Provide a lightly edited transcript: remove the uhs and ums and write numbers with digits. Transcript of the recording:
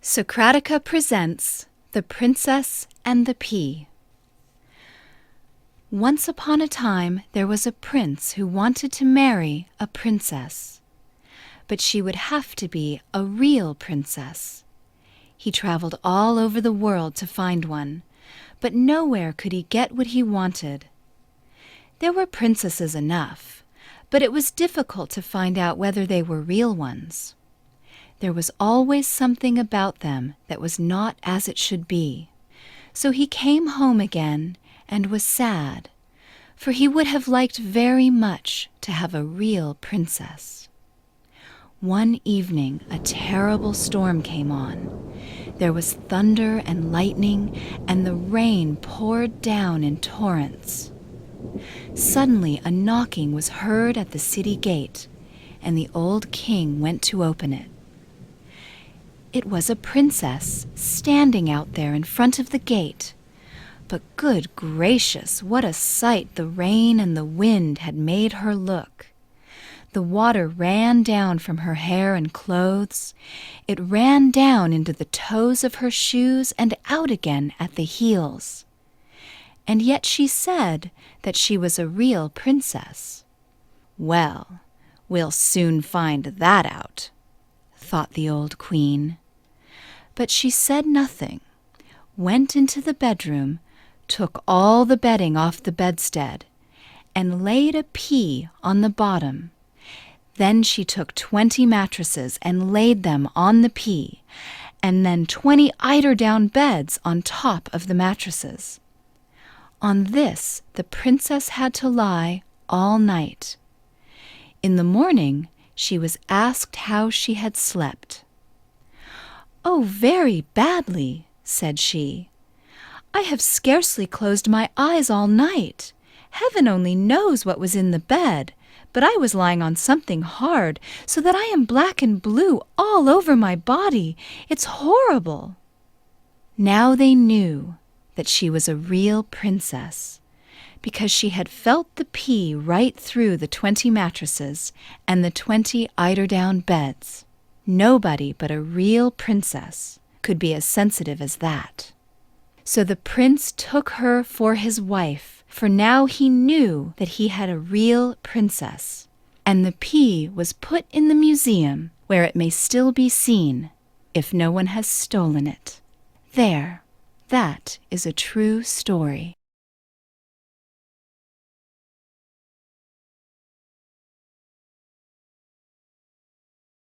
Socratica presents The Princess and the Pea. Once upon a time there was a prince who wanted to marry a princess. But she would have to be a real princess. He traveled all over the world to find one, but nowhere could he get what he wanted. There were princesses enough, but it was difficult to find out whether they were real ones. There was always something about them that was not as it should be. So he came home again and was sad, for he would have liked very much to have a real princess. One evening a terrible storm came on. There was thunder and lightning, and the rain poured down in torrents. Suddenly a knocking was heard at the city gate, and the old king went to open it. It was a princess standing out there in front of the gate. But good gracious, what a sight the rain and the wind had made her look! The water ran down from her hair and clothes. It ran down into the toes of her shoes and out again at the heels. And yet she said that she was a real princess. Well, we'll soon find that out, thought the old queen. But she said nothing, went into the bedroom, took all the bedding off the bedstead, and laid a pea on the bottom. Then she took 20 mattresses and laid them on the pea, and then 20 eider-down beds on top of the mattresses. On this the princess had to lie all night. In the morning she was asked how she had slept. "Oh, very badly," said she. "I have scarcely closed my eyes all night. Heaven only knows what was in the bed, but I was lying on something hard, so that I am black and blue all over my body. It's horrible." Now they knew that she was a real princess, because she had felt the pea right through the 20 mattresses and the 20 eider-down beds. Nobody but a real princess could be as sensitive as that. So the prince took her for his wife, for now he knew that he had a real princess. And the pea was put in the museum, where it may still be seen, if no one has stolen it. There, that is a true story.